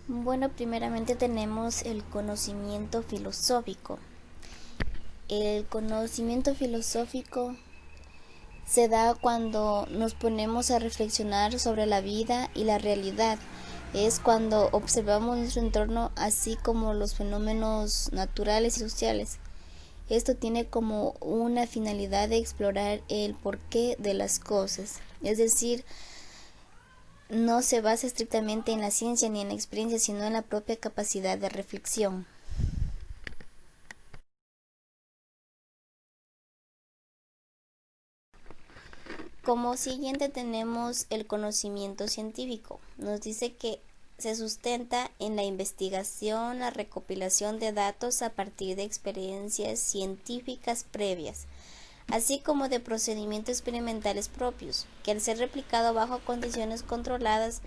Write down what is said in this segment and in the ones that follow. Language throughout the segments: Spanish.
Bueno, primeramente tenemos el conocimiento filosófico. El conocimiento filosófico se da cuando nos ponemos a reflexionar sobre la vida y la realidad. Es cuando observamos nuestro entorno así como los fenómenos naturales y sociales. Esto tiene como una finalidad de explorar el porqué de las cosas, es decir, no se basa estrictamente en la ciencia ni en la experiencia, sino en la propia capacidad de reflexión. Como siguiente tenemos el conocimiento científico. Nos dice que se sustenta en la investigación, la recopilación de datos a partir de experiencias científicas previas, así como de procedimientos experimentales propios, que al ser replicado bajo condiciones controladas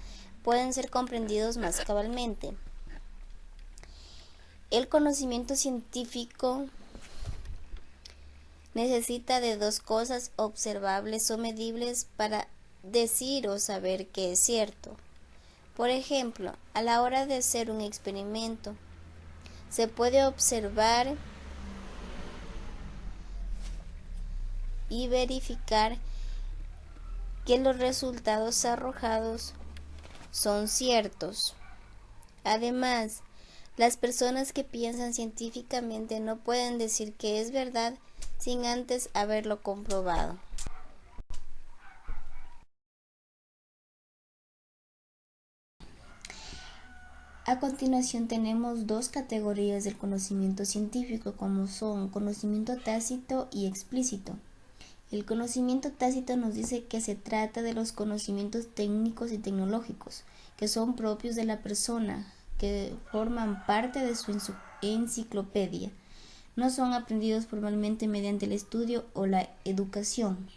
pueden ser comprendidos más cabalmente. El conocimiento científico necesita de dos cosas observables o medibles para decir o saber que es cierto. Por ejemplo, a la hora de hacer un experimento, se puede observar y verificar que los resultados arrojados son ciertos. Además, las personas que piensan científicamente no pueden decir que es verdad sin antes haberlo comprobado. A continuación tenemos dos categorías del conocimiento científico, como son conocimiento tácito y explícito. El conocimiento tácito nos dice que se trata de los conocimientos técnicos y tecnológicos que son propios de la persona, que forman parte de su enciclopedia. No son aprendidos formalmente mediante el estudio o la educación.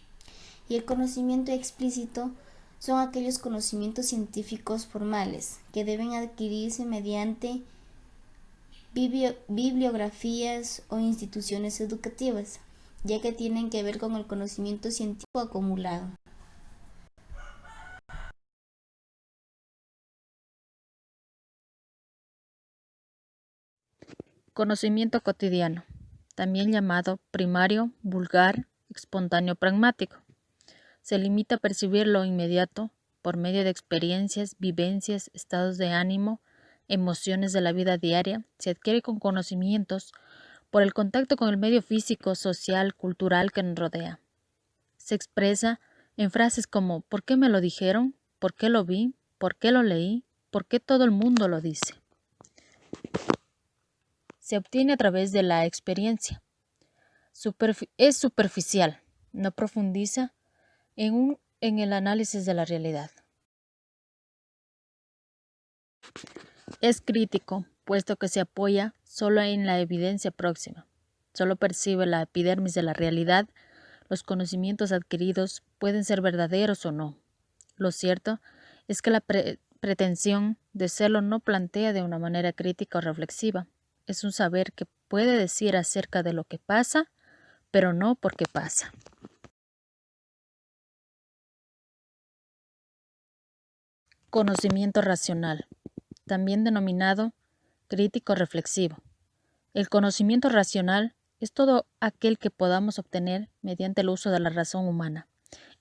Y el conocimiento explícito son aquellos conocimientos científicos formales que deben adquirirse mediante bibliografías o instituciones educativas, ya que tienen que ver con el conocimiento científico acumulado. Conocimiento cotidiano, también llamado primario, vulgar, espontáneo, pragmático. Se limita a percibir lo inmediato por medio de experiencias, vivencias, estados de ánimo, emociones de la vida diaria. Se adquiere con conocimientos por el contacto con el medio físico, social, cultural que nos rodea. Se expresa en frases como ¿por qué me lo dijeron? ¿Por qué lo vi? ¿Por qué lo leí? ¿Por qué todo el mundo lo dice? Se obtiene a través de la experiencia. Es superficial, no profundiza en el análisis de la realidad. Es crítico, puesto que se apoya solo en la evidencia próxima. Solo percibe la epidermis de la realidad. Los conocimientos adquiridos pueden ser verdaderos o no. Lo cierto es que la pretensión de serlo no plantea de una manera crítica o reflexiva. Es un saber que puede decir acerca de lo que pasa, pero no porque pasa. Conocimiento racional, también denominado crítico reflexivo. El conocimiento racional es todo aquel que podamos obtener mediante el uso de la razón humana,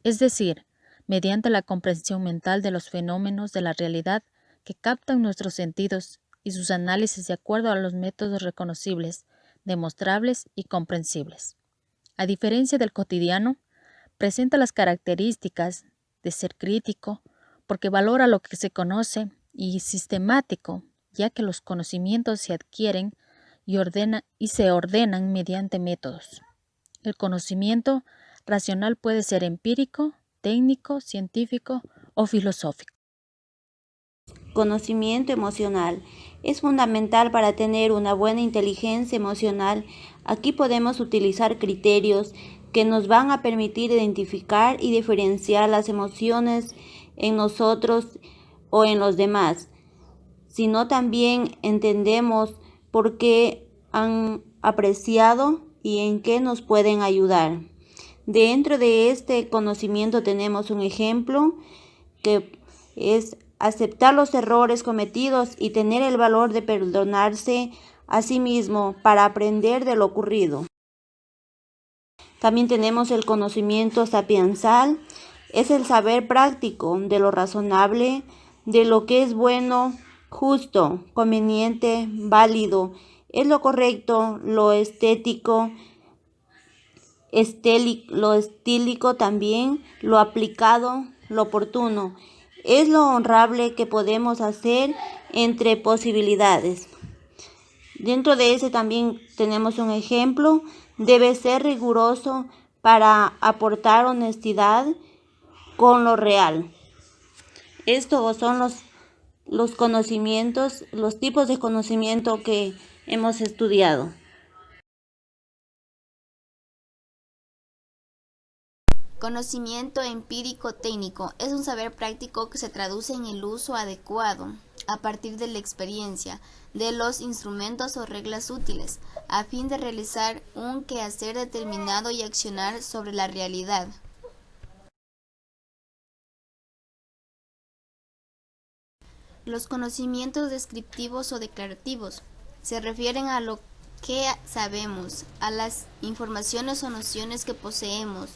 es decir, mediante la comprensión mental de los fenómenos de la realidad que captan nuestros sentidos y sus análisis de acuerdo a los métodos reconocibles, demostrables y comprensibles. A diferencia del cotidiano, presenta las características de ser crítico porque valora lo que se conoce y sistemático, ya que los conocimientos se adquieren y se ordenan mediante métodos. El conocimiento racional puede ser empírico, técnico, científico o filosófico. Conocimiento emocional. Es fundamental para tener una buena inteligencia emocional. Aquí podemos utilizar criterios que nos van a permitir identificar y diferenciar las emociones en nosotros o en los demás, sino también entendemos por qué han apreciado y en qué nos pueden ayudar. Dentro de este conocimiento tenemos un ejemplo que es aceptar los errores cometidos y tener el valor de perdonarse a sí mismo para aprender de lo ocurrido. También tenemos el conocimiento sapiensal, es el saber práctico de lo razonable, de lo que es bueno, justo, conveniente, válido, es lo correcto, lo estético, lo estílico también, lo aplicado, lo oportuno. Es lo honrable que podemos hacer entre posibilidades. Dentro de ese también tenemos un ejemplo, debe ser riguroso para aportar honestidad con lo real. Estos son los conocimientos, los tipos de conocimiento que hemos estudiado. Conocimiento empírico técnico es un saber práctico que se traduce en el uso adecuado, a partir de la experiencia, de los instrumentos o reglas útiles, a fin de realizar un quehacer determinado y accionar sobre la realidad. Los conocimientos descriptivos o declarativos se refieren a lo que sabemos, a las informaciones o nociones que poseemos,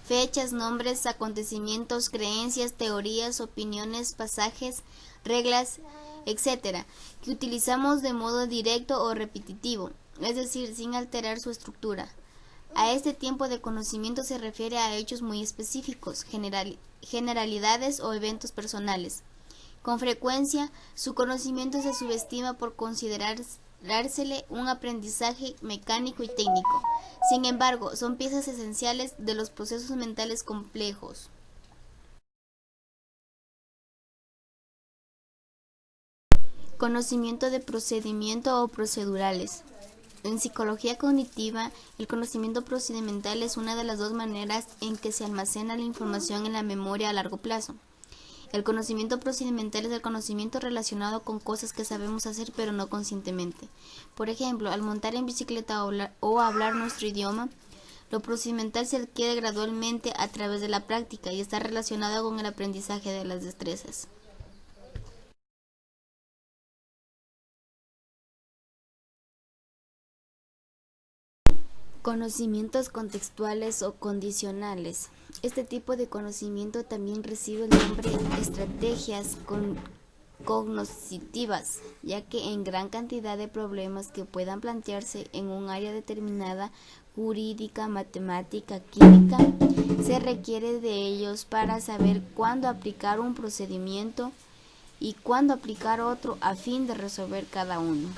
fechas, nombres, acontecimientos, creencias, teorías, opiniones, pasajes, reglas, etc., que utilizamos de modo directo o repetitivo, es decir, sin alterar su estructura. A este tipo de conocimiento se refiere a hechos muy específicos, generalidades o eventos personales. Con frecuencia, su conocimiento se subestima por considerársele un aprendizaje mecánico y técnico. Sin embargo, son piezas esenciales de los procesos mentales complejos. Conocimiento de procedimiento o procedurales. En psicología cognitiva, el conocimiento procedimental es una de las dos maneras en que se almacena la información en la memoria a largo plazo. El conocimiento procedimental es el conocimiento relacionado con cosas que sabemos hacer pero no conscientemente. Por ejemplo, al montar en bicicleta o hablar nuestro idioma, lo procedimental se adquiere gradualmente a través de la práctica y está relacionado con el aprendizaje de las destrezas. Conocimientos contextuales o condicionales. Este tipo de conocimiento también recibe el nombre de estrategias cognitivas, ya que en gran cantidad de problemas que puedan plantearse en un área determinada, jurídica, matemática, química, se requiere de ellos para saber cuándo aplicar un procedimiento y cuándo aplicar otro a fin de resolver cada uno.